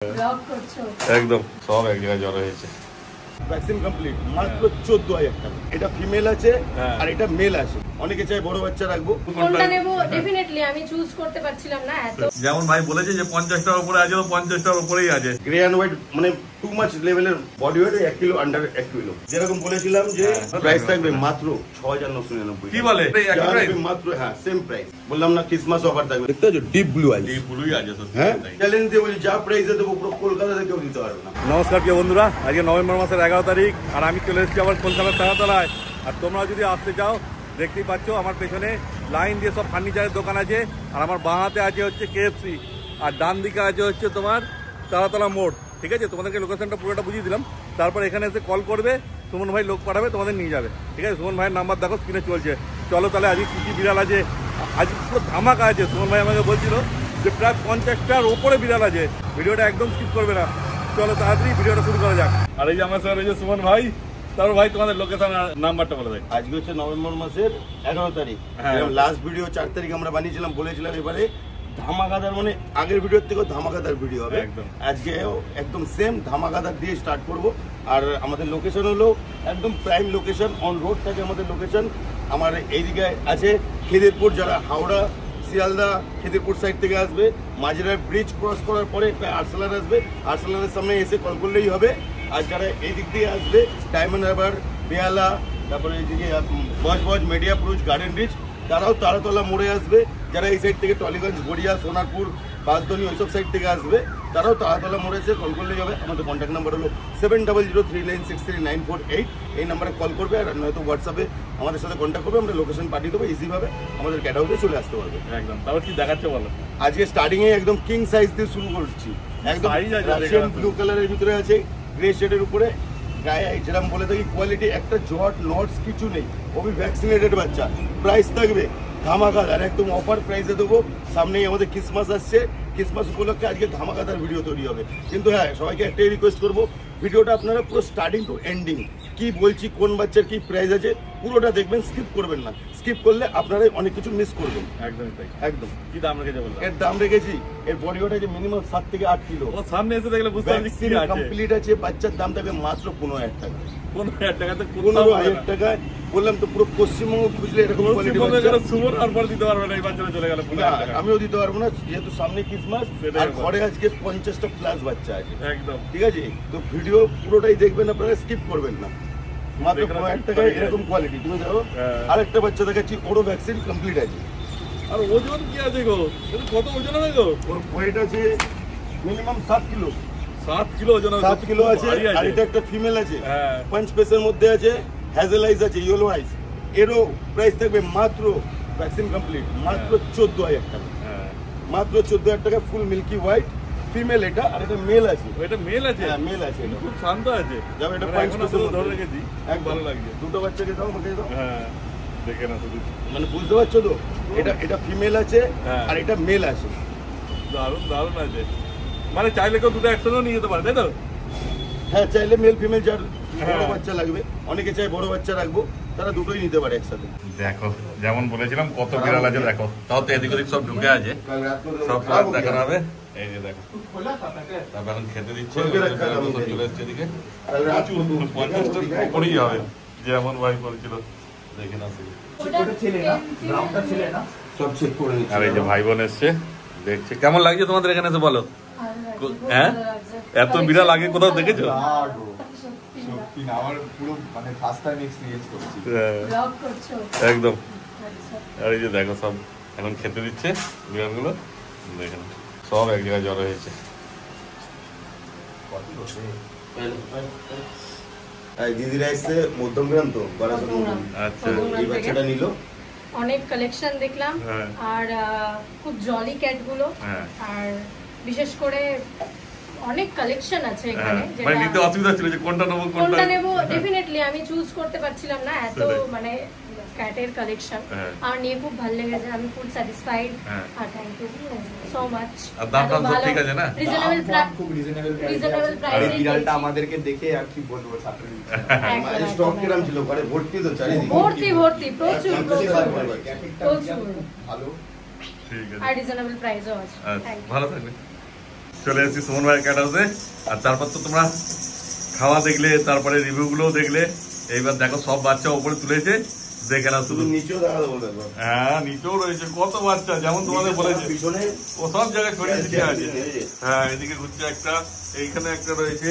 একদম সব এক জায়গায় জড়ো হয়েছে। ভ্যাকসিন কমপ্লিট মাত্র 14,000 টাকা। এটা ফিমেল আছে আর এটা মেল আছে। অনেকে চাই বড় বাচ্চা রাখবো, কোনটা নেব ডেফিনেটলি আমি চুজ করতে পারছিলাম না। এত যেমন ভাই বলেছে যে 50 টাকার উপরে আছে, 50 টাকার উপরেই আছে। গ্রে এন্ড হোয়াইট মানে টু মাচ লেভেলের body weight 1 kilo under 1 kilo. যেরকম বলেছিলাম যে প্রাইস থাকবে মাত্র 6,999। কি বলে মাত্র? হ্যাঁ সেম প্রাইস। বললাম না ক্রিসমাস অফার থাকবে। দেখতে পাচ্ছ ডিপ ব্লু আই, ডিপ ব্লুই আছে সত্যি। হ্যাঁ চ্যালেঞ্জ দিয়ে বলি যা প্রাইসে দেবো পুরো কলকাতা থেকে কেউ দিতে পারবে না। নমস্কার প্রিয় বন্ধুরা, আজকে নভেম্বর মাসের 11 তারিখ আর আমি চলে এসেছি আবার কলকাতার তারাতলায়। আর তোমরা যদি আসতে চাও দেখতেই পাচ্ছ আমার পেছনে লাইন দিয়ে সব ফার্নিচারের দোকান আছে। আর আমার বাঁ হাতে আছে হচ্ছে KFC আর ডান দিকে আছে হচ্ছে তোমার তারাতলা মোড়। ঠিক আছে, তোমাদেরকে লোকেশনটা পুরোটা বুঝিয়ে দিলাম। তারপর এখানে এসে কল করবে, সুমন ভাই লোক পাঠাবে, তোমাদের নিয়ে যাবে। ঠিক আছে, সুমন ভাইয়ের নাম্বার দেখো স্ক্রিনে চলছে। চলো তাহলে আজকে কী কী বিড়াল আছে, আজ পুরো ধামাকা আছে। সুমন ভাই আমাকে বলছিল যে প্রায় 50টার ওপরে বিড়াল আছে। ভিডিওটা একদম স্কিপ করবে না, চলো তাড়াতাড়ি ভিডিওটা শুরু করা যাক। আর এই যে আমার সঙ্গে রয়েছে সুমন ভাই। তারপর ভাই তোমাদের লোকেশন নাম্বারটা বলে দেয়। আজকে হচ্ছে নভেম্বর মাসের 11 তারিখ। লাস্ট ভিডিও 4 তারিখ আমরা বানিয়েছিলাম, বলেছিলাম এবারে ধামাকাদার মানে আগের ভিডিওর থেকেও ধামাকাদার ভিডিও হবে। আজকে একদম সেম ধামাকাদার দিয়ে স্টার্ট করব। আর আমাদের লোকেশন হলো একদম প্রাইম লোকেশন, অন রোড থাকে আমাদের লোকেশন। আমার এইদিকে আছে খিদিরপুর, যারা হাওড়া শিয়ালদা খিদিরপুর সাইড থেকে আসবে মাঝেরার ব্রিজ ক্রস করার পরে একটা আরসালান আসবে, আরসালানের সামনে এসে কল করলেই হবে। আর যারা এই দিক দিয়ে আসবে ডায়মন্ড হারবার, বেহালা, তারপরে এইদিকে বজবজ, মেডিয়াপুরুষ, গার্ডেন রিচ, তারাও তারাতলা মোড়ে আসবে। যারা এই সাইড থেকে টলিগঞ্জ, গড়িয়া, সোনারপুর, বাসদনি ওইসব সাইড থেকে আসবে তারাও তারাতলা মোড়ে এসে কল করলেই হবে। আমাদের কন্ট্যাক্ট নাম্বার হলো 7003963948। এই নাম্বারে কল করবে আর নয়তো হোয়াটসঅ্যাপে আমাদের সাথে কন্ট্যাক্ট করবে, আমরা লোকেশন পাঠিয়ে দেবো। ইজিভাবে আমাদের ক্যাট হাউসে চলে আসতে পারবে। একদম। তারপর কি দেখাচ্ছে বলো? আজকে স্টার্টিং এ একদম কিং সাইজ দিয়ে শুরু করছি। একদম রাশিয়ান ব্লু কালারের ভিতরে আছে, গ্রে শেডের উপরে, গায়ে যেরকম বলে থাকি কোয়ালিটি, একটা জট নটস কিছু নেই। ওই ভ্যাকসিনেটেড বাচ্চা। প্রাইস থাকবে ধামাকাদার, একদম অফার প্রাইসে দেবো। সামনেই আমাদের ক্রিসমাস আসছে, ক্রিসমাস উপলক্ষে আজকে ধামাকাদার ভিডিও তৈরি হবে। কিন্তু হ্যাঁ, সবাইকে একটাই রিকোয়েস্ট করবো, ভিডিওটা আপনারা পুরো স্টার্টিং টু এন্ডিং কি বলছি, কোন বাচ্চার কি প্রাইস আছে পুরোটা দেখবেন, স্কিপ করবেন না। স্কিপ করলে আপনারাই অনেক কিছু মিস করবেন। একদমই তাই। একদম। কি দাম রেখেছে বললাম? এর দাম রেখেছি, এর বডি ওয়েট আছে মিনিমাম 7 থেকে 8 কিলো। ও সামনে এসে দেখলে বুঝতে পারছি কি আছে। কমপ্লিট আছে। বাচ্চার দাম থাকবে মাত্র 15,000 টাকা। 15,000 টাকা তো 15,000 টাকায় বললাম তো, পুরো পশ্চিমবঙ্গ খুঁজলে এরকম কোয়ালিটি বাচ্চা সুমন আর পর দিতে পারবে না। এই বাচ্চাটা চলে গেল 15,000 টাকা। আমিও দিতে পারবো না, যেহেতু সামনে ক্রিসমাস আর ঘরে আজকে 50টা প্লাস বাচ্চা আছে। একদম ঠিক আছে, তো ভিডিও পুরোটাই দেখবেন, আপনারা স্কিপ করবেন না। মাত্র 15,000 টাকায় এরকম কোয়ালিটি। তুমি দেখো আরেকটা বাচ্চা দেখাচ্ছি, ওরও ভ্যাকসিন কমপ্লিট আছে। আর ওজন কি আছে গো? কত ওজন হবে গো? ওর ওয়েট আছে মিনিমাম 7 কিলো। 7 কিলো ওজন, 7 কিলো আছে। আর এটা একটা ফিমেল আছে, পাঁচ পেসের মধ্যে আছে, হ্যাজেল আইস আছে, ইয়েলো আইস। এরও প্রাইস থাকবে মাত্র ভ্যাকসিন কমপ্লিট মাত্র 14,000 টাকা। মাত্র 14,000 টাকা, ফুল মিল্কি হোয়াইট ফিমেল এটা। আর এটা মেল আছে। এটা মেল আছে? হ্যাঁ মেল আছে। খুব শান্ত আছে। যাবে এটা পাঁচ পেসের মধ্যে ধরে রেখেছি, এক ভালো লাগছে। দুটো বাচ্চাকে দাও, আমাকে দাও। হ্যাঁ দেখে না শুধু, মানে বুঝতে পারছো তো, এটা ফিমেল আছে আর এটা মেল আছে। দারুণ দারুণ আছে। মানে চাইলে কেউ দুটো একসঙ্গেও নিয়ে যেতে পারে, তাই তো? হ্যাঁ চাইলে মেল ফিমেল যার বড় বাচ্চা লাগবে, অনেকে চাই বড় বাচ্চা রাখবো, তারা দুটোই নিতে পারে একসাথে। দেখো যেমন বলেছিলাম কত বিড়াল আছে দেখো। তাও তো এদিক ওদিক সব ঢুকে আছে, সব দেখানো হবে। এই যে দেখো, তারপর এখন খেতে দিচ্ছে, চলে এসছে এদিকে। 50টার উপরেই হবে যেমন ভাই বলছিল। দেখে না সব চেক করে নিচ্ছি। আর এই যে ভাই বোন এসছে, দেখছে। কেমন লাগছে তোমাদের এখানে এসে বলো? হ্যাঁ, এত বিড়াল আগে কোথাও দেখেছো? একদম। আর এই যে দেখো সব এখন খেতে দিচ্ছে বিড়ালগুলো। দেখেন সব এক জায়গায় জড়ো হয়েছে। দিদিরা এসছে মধ্যমগ্রাম, তো আচ্ছা, এই বাচ্চাটা নিল। অনেক কালেকশন দেখলাম আর খুব জলি ক্যাট গুলো। আর বিশেষ করে অনেক কালেকশন আছে এখানে, মানে নিতে অসুবিধা ছিল যে কোনটা নেব কোনটা নেব ডেফিনেটলি আমি চুজ করতে পারছিলাম না। এত মানে ক্যাটের কালেকশন আর নিয়ে খুব ভালো লেগেছে। আমি ফুল স্যাটিসফাইড। আর থ্যাংক ইউ সো মাচ। আর দাম ঠিক আছে না? রিজনেবল প্রাইস, খুব রিজনেবল প্রাইসে। এই বিড়ালটা আমাদেরকে দেখে আর কি বলবো, ছাত্রী স্টক কিরম ছিল, ঘরে ভর্তি তো চারিদিকে, ভর্তি প্রচুর প্রচুর ভালো। ঠিক আছে, আর রিজনেবল প্রাইসও আছে। ভালো থাকবে। চলে এসেছি সুমন ভাইয়ের ক্যাট হাউসে। আর তারপর তো তোমরা খাওয়া দেখলে, তারপরে রিভিউগুলোও দেখলে। এইবার দেখো সব বাচ্চা উপরে তুলেছে, দেখে না শুধু নিচেও দেখা দেবো। হ্যাঁ নিচেও রয়েছে কত বাচ্চা, যেমন তোমাদের বলেছে পিছনে ও সব জায়গায় ছড়িয়ে ছিটিয়ে আছে। হ্যাঁ এদিকে ঘুরছে একটা, এইখানে একটা রয়েছে।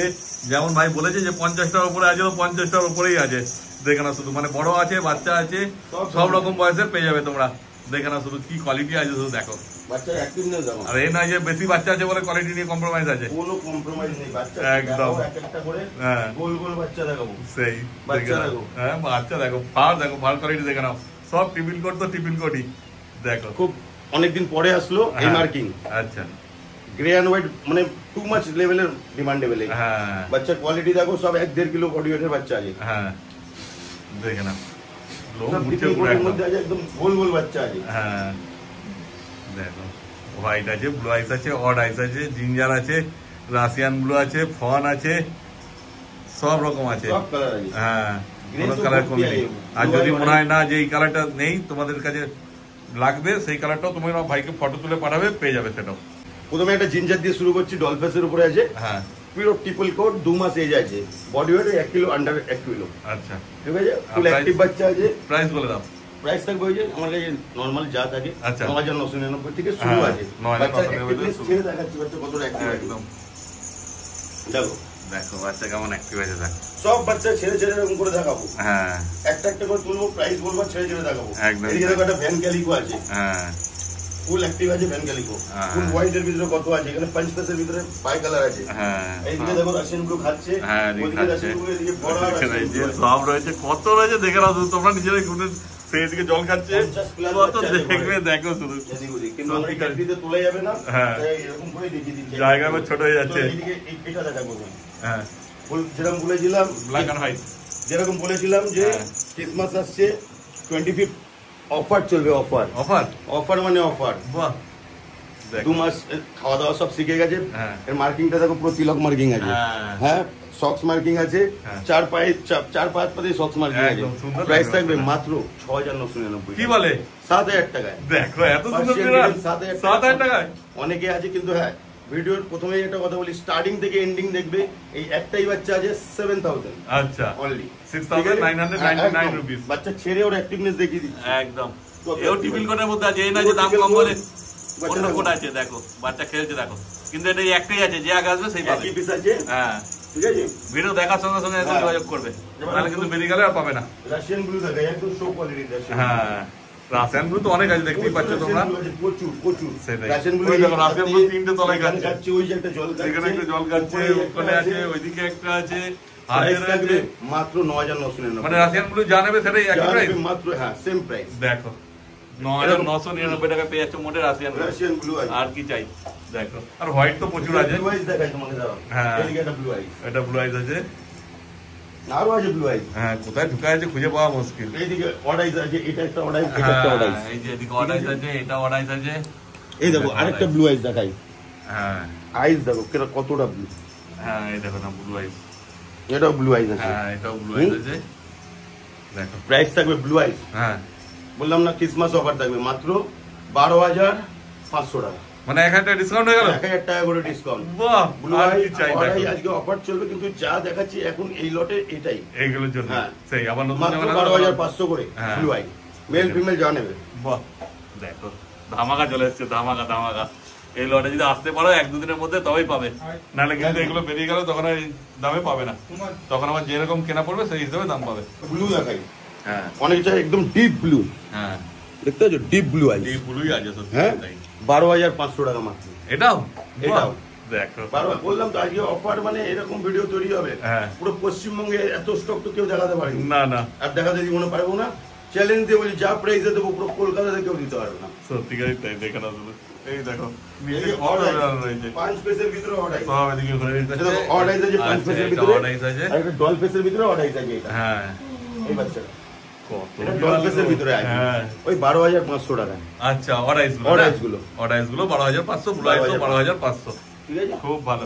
যেমন ভাই বলেছে যে 50টার উপরে আছে, তো 50টার উপরেই আছে। দেখে না শুধু, মানে বড় আছে, বাচ্চা আছে, সব রকম বয়সের পেয়ে যাবে তোমরা। দেখে না শুধু কি কোয়ালিটি আছে শুধু দেখো। বাচ্চা অ্যাক্টিভনেস দেখো। আর এই নয় যে বেশি বাচ্চা আছে বলে কোয়ালিটি নিয়ে কম্প্রোমাইজ আছে, কোনো কম্প্রোমাইজ নেই। বাচ্চা একদম একটা করে গোল গোল বাচ্চা দেখাবো। সেই বাচ্চা দেখো। হ্যাঁ বাচ্চা দেখো, ফার দেখো, ফার কোয়ালিটি দেখে নাও। সব টিপিল কোড তো টিপিল কোডই দেখো। খুব অনেকদিন পরে আসলো এই মার্কিং। আচ্ছা গ্রে অ্যান্ড হোয়াইট, মানে টু মাচ লেভেলের ডিমান্ডেবল। হ্যাঁ বাচ্চার কোয়ালিটি দেখো, সব 1-1.5 কিলো বডি ওয়েটের বাচ্চা আছে। হ্যাঁ দেখে না লোক সব ঘুরছে টিপিল পুরো কোডের একদম। মধ্যে আছে, একদম গোল গোল বাচ্চা আছে। হ্যাঁ দেখো হোয়াইট আছে, ব্লু আইস আছে, অড আইস আছে, জিঞ্জার আছে, রাশিয়ান ব্লু আছে, ফন আছে, সব রকম আছে। সব কালার আছে। হ্যাঁ Grey কোনো তো কালার ভর্তি কমে নেই। আছে। আর Blue যদি eye মনে হয় না যে এই কালারটা নেই, তোমাদের কাছে লাগবে সেই কালারটাও তুমি আমার ভাইকে ফটো তুলে পাঠাবে, পেয়ে যাবে সেটাও। প্রথমে একটা জিঞ্জার দিয়ে শুরু করছি, ডলফেসের উপরে আছে। হ্যাঁ পিওর ট্রিপল কোট, 2 মাস এজ আছে, body weight 1 kilo, under 1 kilo. আচ্ছা ঠিক আছে, ফুল price? অ্যাক্টিভ বাচ্চা আছে। প্রাইস বলে দাও। প্রাইস থাকবে ওই যে আমার কাছে নরমাল যা থাকে, আচ্ছা। 9,999 থেকে শুরু হ্যাঁ, আছে। 9,999 বাচ্চা থেকে activeness শুরু। ছেড়ে দেখাচ্ছি বাচ্চা কতটা অ্যাক্টিভ আছে। একদম দেখো দেখো বাচ্চা কেমন অ্যাক্টিভ আছে দেখো। সব বাচ্চা ছেড়ে ছেড়ে এরকম করে দেখাবো। হ্যাঁ একটা একটা করে তুলবো, প্রাইস বলবো, ছেড়ে ছেড়ে দেখাবো। একদম। এদিকে দেখো একটা ভ্যান ক্যালিকো আছে, হ্যাঁ ফুল অ্যাক্টিভ আছে ভ্যান ক্যালিকো। হ্যাঁ। ফুল হোয়াইটের ভিতরে কত আছে, এখানে পাঁচ পেসের ভিতরে বাই কালার আছে। হ্যাঁ এইদিকে দেখো রাশিয়ান ব্লু খাচ্ছে, হ্যাঁ এদিকে ওইদিকে খাচ্ছে। রাশিয়ান ব্লু, এদিকে বড় এদিকে রাশিয়ান রয়েছে, ব্লু আছে। সব রয়েছে, কত রয়েছে দেখে নাও শুধু। তোমরা নিজেরাই ঘুরে সেইদিকে জল খাচ্ছে, 50 plus কত বাচ্চা আছে দেখবে ঘরে। দেখো শুধু। এদিক ওদিক, কিন্তু আমরা ক্যাটরিতে তোলা যাবে না। হ্যাঁ। তাই এরকম করে দেখিয়ে দিচ্ছি। জায়গা আবার ছোট হয়ে যাচ্ছে। তো এইদিকে এটা দেখাবো। হ্যাঁ ফুল যেরকম বলেছিলাম, ব্ল্যাক অ্যান্ড হোয়াইট। যেরকম বলেছিলাম যে হ্যাঁ। ক্রিসমাস আসছে, 25 অফার চলবে। অফার অফার অফার মানে অফার। বাহ 2 মাস খাওয়া দাওয়া সব শিখে গেছে। হ্যাঁ। এর মার্কিংটা দেখো, পুরো তিলক মার্কিং আছে। হ্যাঁ। হ্যাঁ, সক্স মার্কিং আছে। হ্যাঁ। 4-5 পাতে সক্স মার্কিং আছে। একদম সুন্দর প্রাইস লাগবে। থাকবে মাত্র 6,999। কি বলে? 7,000 টাকায়। দেখো এত সুন্দর Persian বিড়াল, kitten 7,000 7,000 টাকায়। অনেকে আছে কিন্তু, হ্যাঁ ভিডিওর প্রথমে একটা কথা বলি, স্টার্টিং থেকে এন্ডিং দেখবে, এই একটাই বাচ্চা আছে 7,000 আচ্ছা অনলি। 6,999 রুপিস। বাচ্চা ছেড়ে ওর অ্যাক্টিভনেস দেখিয়ে দিচ্ছে। একদম এও টিপিল কোডের মধ্যে আছে, এই না যে দাম কম বলে বাচ্চা অন্য দেখো। কোড আছে। দেখো বাচ্চা খেলছে দেখো, কিন্তু এটা এই একটাই আছে, যে আগে আসবে সেই পাবে। একই পিস আছে। হ্যাঁ ঠিক আছে, ভিডিও দেখার সঙ্গে সঙ্গে একদম হ্যাঁ। যোগাযোগ করবে, নাহলে কিন্তু বেরিয়ে গেলে আর পাবে না। রাশিয়ান ব্লু থাকে, একদম শো কোয়ালিটির রাশিয়ান। হ্যাঁ রাশিয়ান ব্লু তো অনেক আছে, দেখতেই পাচ্ছ তোমরা। প্রচুর প্রচুর সেটাই। Russian blue. ওই দেখো, রাশিয়ান ব্লু 3টে তলায় এখানে খাচ্ছে। খাচ্ছে, ওই যে একটা জল খাচ্ছে, এখানে একটা জল খাচ্ছে, উপরে ওখানে একটা আছে, ওইদিকে একটা আছে, প্রাইস হাতের থাকবে আছে। মাত্র 9,999। মানে রাশিয়ান ব্লু যা নেবে সেটাই একই প্রাইস। মাত্র, হ্যাঁ সেম প্রাইস। দেখো 9,999 টাকা পেয়ে যাচ্ছে মোটে রাশিয়ান ব্লু। রাশিয়ান ব্লু আছে। আর কি চাই দেখো। আর হোয়াইট তো প্রচুর আছে। ব্লু আইস দেখাই তোমাকে, দাঁড়াও। হ্যাঁ। এদিকে একটা ব্লু আইস, এটা ব্লু আইস আছে। আরো আছে ব্লু আইস। হ্যাঁ কোথায় ঢুকায় আছে খুঁজে পাওয়া মুশকিল। এইদিকে অড আইস আছে, এটা একটা অড আইস, এটা একটা অড আইস। হ্যাঁ, এই যে এদিকে অড আইস আছে, এটা অড আইস আছে। এই দেখো আরেকটা ব্লু আইস দেখাই। হ্যাঁ আইস দেখো কতটা ব্লু। হ্যাঁ এই দেখো না ব্লু আইস। এটাও ব্লু আইস আছে। হ্যাঁ এটাও ব্লু আইস আছে দেখো। প্রাইস থাকবে ব্লু আইস, হ্যাঁ বললাম না ক্রিসমাস অফার থাকবে মাত্র 12,500 টাকা। মানে 1,000 টাকা ডিসকাউন্ট হয়ে গেল। 1,000 টাকা করে ডিসকাউন্ট। বাহ ব্লু আর আই কি চাই দেখো। আজকে অফার চলবে, কিন্তু যা দেখাচ্ছি এখন এই লটে এটাই এইগুলোর জন্য হ্যাঁ। সেই আবার নতুন মাত্র জামা 12,500 করে হ্যাঁ। ব্লু আই, মেল ফিমেল যা নেবে। বাহ দেখো ধামাকা চলে এসছে, ধামাকা ধামাকা। এই লটে যদি আসতে পারো 1-2 দিনের মধ্যে তবেই পাবে, নাহলে কিন্তু এগুলো বেরিয়ে গেলে তখন এই দামে পাবে না। তখন আবার যেরকম কেনা পড়বে সেই হিসাবে দাম পাবে। ব্লু দেখাই, হ্যাঁ অনেক চাই একদম ডিপ ব্লু। হ্যাঁ দেখতে পাচ্ছ ডিপ ব্লু আই, এই ব্লুই আছে সত্যি হ্যাঁ তাই। 12,500 টাকা মাত্র। এটাও এটাও। দেখো বারবার বললাম তো আজকে অফার মানে এরকম ভিডিও তৈরি হবে, হ্যাঁ। পুরো পশ্চিমবঙ্গে এত স্টক তো কেউ দেখাতে পারেনি। না না আর দেখাতে জীবনে পারবো না, চ্যালেঞ্জ দিয়ে বলি যা প্রাইসে দেবো পুরো কলকাতাতে কেউ দিতে পারবে না। সত্যিকারই তাই, দেখে না শুধু। এই দেখো এই নিচে যে কত অর্ডার বিড়াল রয়েছে, 5 পেসের ভিতরে অর্ডার, সব এদিকে ঘুরে এটা দেখো অর্ডার আছে 5 আচ্ছা, পেসের এটা ভিতরে, অর্ডার আছে। আর একটা ডল পেসের ভিতরে অর্ডার আছে এটা। হ্যাঁ এই বাচ্চাটা কত এটা ডল পেসের ভিতরে আছে, হ্যাঁ ওই 12,500 টাকা। আচ্ছা অর্ডাইস গুলো, অর্ডাইস গুলো। অর্ডাইস গুলো 12,500, ব্লাইস 12,500। ঠিক আছে, খুব ভালো।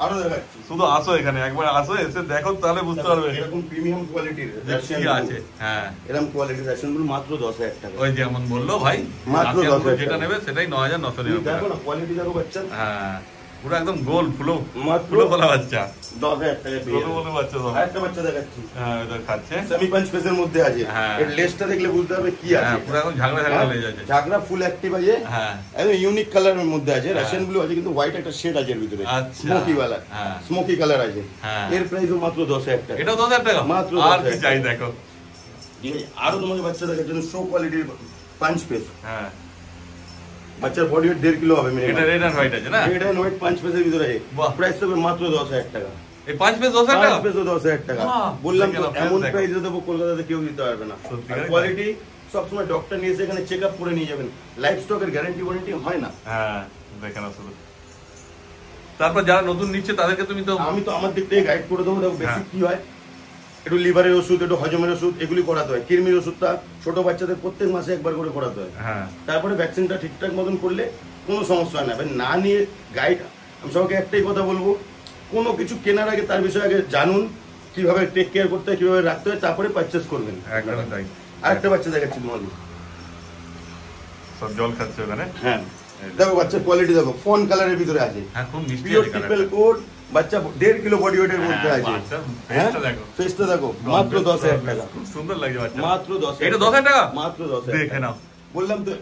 আরো দেখাচ্ছি, শুধু আসো এখানে, একবার আসো, এসে দেখো তাহলে বুঝতে পারবে এরকম প্রিমিয়াম কোয়ালিটির যে কি আছে। হ্যাঁ এরকম কোয়ালিটির রেশন গুলো মাত্র 10,000 টাকা। ওই যেমন বললো ভাই, মাত্র রাশিয়ান 10,000 যেটা টাকা। নেবে সেটাই তুমি 9,999 দেখো টাকা। না কোয়ালিটি দেখো বাচ্চা, হ্যাঁ পুরো একদম গোল ফুলো মাত্র ফুলো বলা বাচ্চা 10,000 টাকা পেয়ে ফুলো যাবেন। বলা বাচ্চা সব। আরেকটা বাচ্চা দেখাচ্ছি, হ্যাঁ এটা খাচ্ছে। সেমি পাঞ্চ পেসের মধ্যে আছে। হ্যাঁ। এর লেজটা দেখলে বুঝতে হবে কি আছে। হ্যাঁ পুরো একদম ঝাগড়া ঝাগড়া লেগে যাচ্ছে। ঝাগড়া ফুল অ্যাক্টিভ আছে, হ্যাঁ একদম ইউনিক কালারের মধ্যে আছে। রাশিয়ান ব্লু আছে কিন্তু হোয়াইট একটা শেড আছে এর ভিতরে, আচ্ছা। স্মোকি কালার, হ্যাঁ। স্মোকি কালার আছে। হ্যাঁ। এর প্রাইসও মাত্র 10,000 টাকা। এটাও 10,000 টাকা মাত্র আর 10,000 কি চাই দেখো। ঠিক আছে, আরো তোমাকে বাচ্চা দেখার জন্য শো কোয়ালিটির পাঞ্চ পেস। হ্যাঁ বাচ্চার বডি ওয়েট 1.5 কিলো হবে এটা মিনিমাম। রেড এন্ড হোয়াইট আছে না? রেড এন্ড হোয়াইট পাঞ্চ পেসের ভিতরে আছে। বাহ। প্রাইস হবে মাত্র 10,000 টাকা। এই 5 পিস 10,000 টাকা? পাঁচ পেসও 10,000 টাকা। বাহ, বললাম তো দেখো, এমন দেখো। প্রাইসে দেবো কলকাতাতে কেউ দিতে পারবে না। সত্যিকারের কোয়ালিটি সবসময় ডক্টর নিয়ে এসে এখানে চেক আপ করে নিয়ে যাবেন। লাইফ স্টকের গ্যারান্টি ওয়ারেন্টি হয় না। হ্যাঁ দেখেন শুধু। তারপর যারা নতুন নিচ্ছে তাদেরকে তুমি তো আমি তো আমার দিক থেকে গাইড করে দেবো। দেখো বেসিক কি হয়, একটু লিভারের ওষুধ, একটু হজমের ওষুধ, এগুলি করাতে হয়। কৃমির ওষুধটা ছোট বাচ্চাদের প্রত্যেক মাসে একবার করে করাতে হয়। হ্যাঁ তারপরে ভ্যাকসিনটা ঠিকঠাক মতন করলে কোনো সমস্যা হয় না। এবার না নিয়ে গাইড, আমি সবাইকে একটাই কথা বলবো, কোনো কিছু কেনার আগে তার বিষয়ে আগে জানুন, কিভাবে টেক কেয়ার করতে হয়, কিভাবে রাখতে হয়, তারপরে পারচেস করবেন। একদমই তাই। আরেকটা বাচ্চা দেখাচ্ছি তোমাকে। সব জল খাচ্ছে ওখানে। হ্যাঁ দেখো বাচ্চার কোয়ালিটি দেখো, ফোন কালারের ভিতরে আছে, হ্যাঁ খুব মিষ্টি পিওর আছে ট্রিপল কালারটা। কোড। বাচ্চা 1.5 কিলো বডি ওয়েটের মধ্যে হ্যাঁ, আছে। বাচ্চার হ্যাঁ ফেসটা দেখো। ফেসটা দেখো, মাত্র 10,000 টাকা। খুব সুন্দর লাগছে বাচ্চা। মাত্র 10,000। এটা 10,000 টাকা? মাত্র 10,000 দেখে নাও। বললাম তো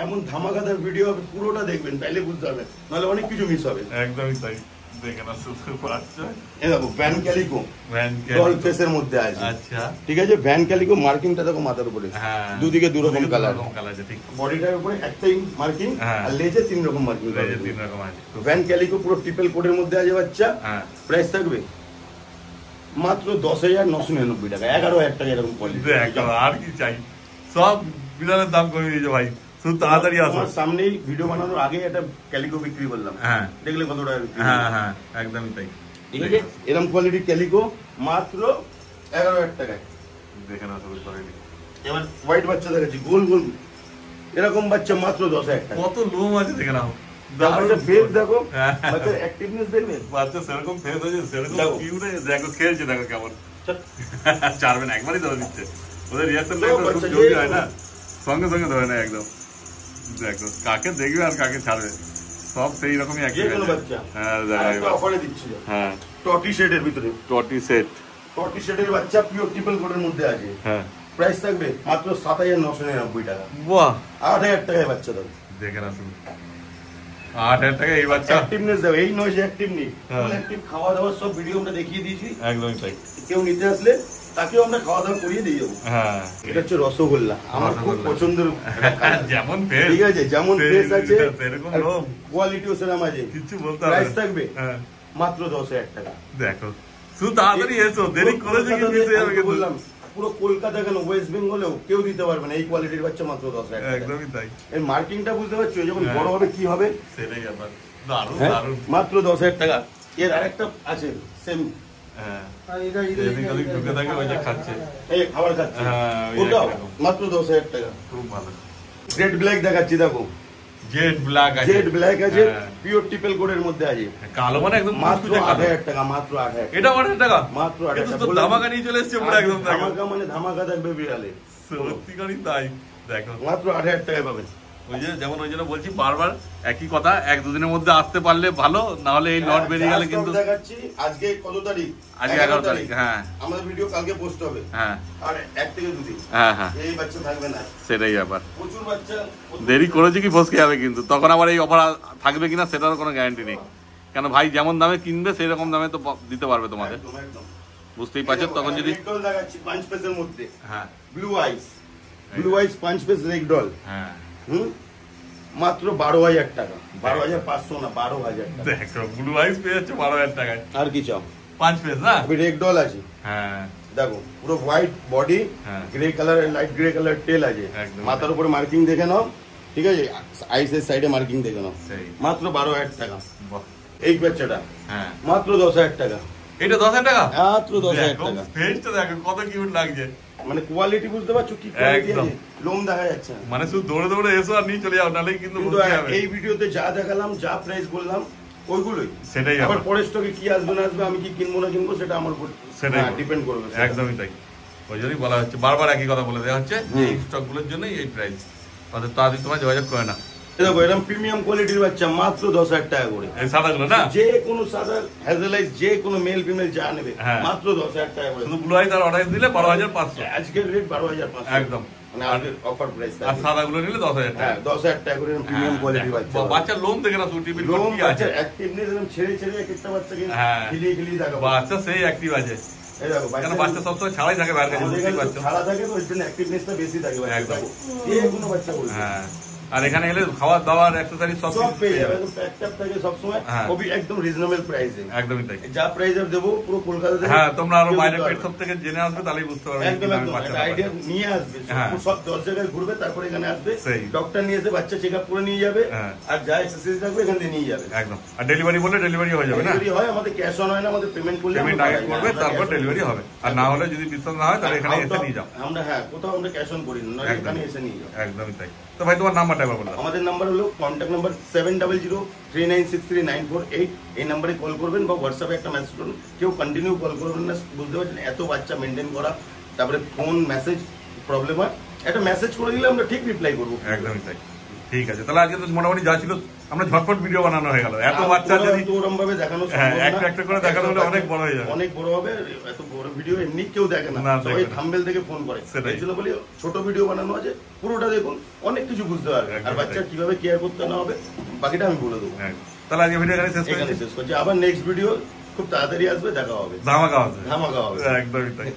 এমন ধামাকাদার ভিডিও হবে, পুরোটা দেখবেন তাইলে বুঝতে পারবেন, নাহলে অনেক কিছু মিস হবে। একদমই তাই। দেখে নাও শুধু বাচ্চা। এই দেখো ভ্যান ক্যালিকো ভ্যান ডল ফেসের মধ্যে আছে। আচ্ছা ঠিক আছে, ভ্যান ক্যালিকো মার্কিংটা দেখো মাথার উপরে, হ্যাঁ দুদিকে দু রকম কালার। কালার আছে ঠিক। বডিটার উপরে একটাই মার্কিং, হ্যাঁ। আর লেজে 3 রকম মার্কিং। লেজে 3 রকম আছে। ভ্যান ক্যালিকো পুরো ট্রিপল কোডের মধ্যে আছে বাচ্চা। হ্যাঁ প্রাইস থাকবে মাত্র 10,999 টাকা। 11,000 টাকা এরকম কোয়ালিটি। দেখো আর কি চাই, সব বিড়ালের দাম কমিয়ে দিয়েছে ভাই, শুধু তাড়াতাড়ি আসো। আমার সামনেই ভিডিও বানানোর আগে একটা ক্যালিকো বিক্রি করলাম, হ্যাঁ দেখলে কত টাকা বিক্রি হ্যাঁ করলাম। হ্যাঁ একদমই তাই। ঠিক আছে, এরকম কোয়ালিটির ক্যালিকো মাত্র 11,000 টাকায়। দেখে নাও শুধু কোয়ালিটি। এবার হোয়াইট বাচ্চা দেখাচ্ছি, গোল গোল এরকম বাচ্চা মাত্র 10,000 টাকা। কত লোম আছে দেখে নাও। বাচ্চা ফেস দেখো, হ্যাঁ। বাচ্চার অ্যাক্টিভনেস দেখবে। বাচ্চা সেরকম ফেস আছে, সেরকম দেখো। কিউট দেখো, খেলছে দেখো কেমন। চারবে না, একবারই ধরে দিচ্ছে। ওদের রিয়াকশন দেখো খুব বাচ্চা জলদি যে- হয় না, সঙ্গে সঙ্গে ধরে নেয় একদম। দেখো কাকে দেখবে আর কাকে ছাড়বে, সব সেই রকমই যে কোনো অ্যাক্টিভ। বাচ্চা। হ্যাঁ একটা অফারে দিচ্ছি, হ্যাঁ টটি শেডের ভিতরে। টটি সেট। টটি শেডের বাচ্চা পিওর ট্রিপল কোডের মধ্যে আছে। হ্যাঁ প্রাইস থাকবে মাত্র 7,999 টাকা। বাহ 8,000 টাকায় বাচ্চা দেবে। দেখে না শুধু 8,000 টাকা এই বাচ্চা। অ্যাক্টিভনেস দেবে, এই নয় যে অ্যাক্টিভ নেই, হ্যাঁ। Full active. খাওয়া দাওয়ার সব ভিডিও আমরা দেখিয়ে দিয়েছি। একদমই তাই। কেউ নিতে আসলে তাকেও আমরা খাওয়া দাওয়া করিয়ে দিয়ে যাবো। হ্যাঁ এটা হচ্ছে রসগোল্লা, আমার খুব রসগোল্লা। পছন্দের একটা খাবার। যেমন ফেস, ঠিক আছে, যেমন ফ্রেশ আছে সেরকম লোম, কোয়ালিটিও সেরকম আছে। কিছু বলতে হবে প্রাইস না। থাকবে হ্যাঁ মাত্র 10,000 টাকা। দেখো শুধু তাড়াতাড়ি এসো, দেরি করেছে কিন্তু কলকাতাতে মিশে যাবে আমি তো কিন্তু। বললাম পুরো কলকাতা কেন, ওয়েস্ট বেঙ্গলেও কেউ দিতে পারবে না এই কোয়ালিটির বাচ্চা মাত্র 10,000 টাকা। একদমই তাই। এর মার্কিংটা বুঝতে পারছো, যখন হ্যাঁ। বড় হবে কি হবে। সেটাই ব্যাপার। দারুণ হ্যাঁ, দারুণ। মাত্র 10,000 টাকা। এর আরেকটা আছে সেম, হ্যাঁ এদিক ওদিক ঢুকে থাকে, ওই যে খাচ্ছে। এই খাবার খাচ্ছে, হ্যাঁ, ওই ওটাও একই রকম। মাত্র 10,000 টাকা। খুব ভালো। জেড ব্ল্যাক দেখাচ্ছি দেখো, জেড ব্ল্যাক আছে। জেড ব্ল্যাক আছে, হ্যাঁ। পিওর ট্রিপল কোডের মধ্যে আছে। কালো মানে একদম মাত্র কুচকুচে কালো। 8,000 টাকা। মাত্র 8,000 এটা 8,000 টাকা? মাত্র 8,000 এটা তো টাকা। ধামাকা নিয়ে চলে এসছে পুরো একদম। দেখো ধামাকা মানে ধামাকা থাকবে বিড়ালে। সত্যিকারই তাই। দেখো মাত্র 8,000 টাকায় পাবেন। ওই যে যেমন ওই জন্য বলছি বারবার একই কথা, 1-2 দিনের মধ্যে আসতে পারলে ভালো, না হলে এই লট বেরিয়ে গেলে কিন্তু। দেখাচ্ছি আজকে কত তারিখ? আজকে 11 তারিখ। হ্যাঁ আমাদের ভিডিও কালকে পোস্ট হবে। হ্যাঁ আর 1 থেকে 2 দিন হ্যাঁ হ্যাঁ এই বাচ্চা থাকবে না। সেটাই ব্যাপার। প্রচুর বাচ্চা। দেরি করেছে কি ফসকে যাবে কিন্তু, তখন আবার এই অফার থাকবে কিনা সেটার কোনো গ্যারান্টি নেই। কেন ভাই যেমন দামে কিনবে সেই রকম দামে তো দিতে পারবে তোমাদের, একদম একদম। বুঝতেই পারছো। তখন যদি রেড ডল দেখাচ্ছি পাঁচ পেসের মধ্যে, হ্যাঁ ব্লু আইস, ব্লু আইস পাঁচ পেস রেড ডল। হ্যাঁ মাত্র 12,000 টাকা। 12,500 না, 12,000 টাকা। দেখো ব্লু আইস পেয়ে যাচ্ছে 12,000 টাকায়। আর কি চাও? 5 পিস না? আমি রেড ডল আছে হ্যাঁ দেখো, পুরো হোয়াইট বডি, হ্যাঁ। Grey colour, light grey colour tail আছে। একদম। মাথার উপরে মার্কিং দেখে নাও, ঠিক আছে, আইসের সাইডে মার্কিং দেখে নাও। সেই মাত্র 12,000 টাকা। বাহ এই বাচ্চাটা হ্যাঁ মাত্র 10,000 টাকা। এটা 10,000 টাকা? মাত্র 10,000 দেখো টাকা। ফেসটা দেখো কত কিউট লাগছে। মানে কোয়ালিটি বুঝতে পারছো কি কোয়ালিটি একদম। আছে, লোম দেখা যাচ্ছে না। মানে শুধু দৌড়ে দৌড়ে এসো আর নিয়ে চলে যাও, নাহলে কিন্তু কিন্তু বুঝতে হবে। এই ভিডিওতে যা দেখালাম, যা প্রাইস বললাম, ওইগুলোই। সেটাই আবার ব্যাপার। পরের স্টকে কি আসবে না আসবে, আমি কি কিনবো না কিনবো, সেটা আমার উপর সেটাই ডিপেন্ড করবে। একদমই তাই। ওই জন্যই বলা হচ্ছে, বারবার একই কথা বলে দেওয়া হচ্ছে, এই স্টক গুলোর জন্যই এই প্রাইস। তাদের তাড়াতাড়ি তোমার যোগাযোগ করে না। দেখো এরকম প্রিমিয়াম কোয়ালিটির বাচ্চা মাত্র 10,000 টাকা করে। এই সাদাগুলো না, যে কোনো সাদা হ্যাজেলাইট যে কোনো মেল ফিমেল যা নেবে মাত্র 10,000 টাকা করে। শুধু ব্লু আই তার অর্ডার দিলে 12,500 আজকের রেট 12,500 একদম, মানে আজকের অফার প্রাইস। আর সাদাগুলো নিলে 10,000 টাকা। 10,000 টাকা করে প্রিমিয়াম কোয়ালিটির বাচ্চা। বাচ্চার লোম দেখে না তুই টিভি লোম কি আছে, বাচ্চা অ্যাক্টিভনেস এরকম ছেড়ে ছেড়ে এক একটা বাচ্চাকে খিলিয়ে খিলিয়ে দেখাবো। বাচ্চা সেই অ্যাক্টিভ আছে, এই দেখো কেন বাচ্চা সবসময় ছাড়াই থাকে বাইরে কাছে, বুঝতেই পারছো। ছাড়া থাকে তো ওই জন্য অ্যাক্টিভনেসটা বেশি থাকে বাচ্চা। যে কোনো বাচ্চা বলবে। হ্যাঁ, আর এখানে এলে খাওয়ার দাওয়ার এক্সারসাইজ সব পেয়ে যাবে, একদম প্যাক ট্যাপ থাকে সব সময়, খুবই একদম রিজনেবল প্রাইসে। একদমই তাই, যা প্রাইসে দেবো পুরো কলকাতাতে। হ্যাঁ, তোমরা আরো বাইরে পেট সব থেকে জেনে আসবে, তাহলেই বুঝতে পারবে। একদম একদম আইডিয়া নিয়ে আসবে, সব 10 জায়গায় ঘুরবে, তারপরে এখানে আসবে, ডক্টর নিয়ে এসে বাচ্চা চেক আপ করে নিয়ে যাবে, আর যা এক্সারসাইজ থাকবে এখান থেকে নিয়ে যাবে। একদম, আর ডেলিভারি বললে ডেলিভারি হয়ে যাবে না? ডেলিভারি হয়, আমাদের ক্যাশ অন হয় না, আমাদের পেমেন্ট করলে পেমেন্ট আগে করবে, তারপর ডেলিভারি হবে। আর না হলে যদি বিশ্বাস না হয় তাহলে এখানে এসে নিয়ে যাও। আমরা কোথাও আমরা ক্যাশ অন করি না, এখানে এসে নিয়ে যাও। একদমই তাই। তো ভাই তোমার নাম্বারটা একবার বলো। আমাদের নাম্বার হলো কন্ট্যাক্ট নাম্বার 7003963948। এই নাম্বারে কল করবেন বা হোয়াটসঅ্যাপে একটা মেসেজ করুন। কেউ কন্টিনিউ কল করবেন না, বুঝতে পারছেন এত বাচ্চা মেনটেন করা, তারপরে ফোন মেসেজ প্রবলেম হয়, একটা মেসেজ করে দিলে আমরা ঠিক রিপ্লাই করবো। একদমই তাই, ঠিক আছে। তাহলে আজকে তো মোটামুটি যা ছিল আমরা ঝটপট ভিডিও বানানো হয়ে গেল। এত বাচ্চা যদি ওরকম ভাবে দেখানো একটা একটা করে দেখানো হলে অনেক বড় হয়ে যাবে, অনেক বড় হবে। এত বড় ভিডিও এমনি কেউ দেখে না, সবাই থাম্বনেল থেকে ফোন করে। এই জন্য বলি ছোট ভিডিও বানানো আছে, পুরোটা দেখুন, অনেক কিছু বুঝতে পারবে। আর বাচ্চা কিভাবে কেয়ার করতে না হবে বাকিটা আমি বলে দেবো। তাহলে আজকে ভিডিও এখানে শেষ করছি, আবার নেক্সট ভিডিও খুব তাড়াতাড়ি আসবে, দেখা হবে, ধামাকা হবে, ধামাকা হবে। একদমই তাই।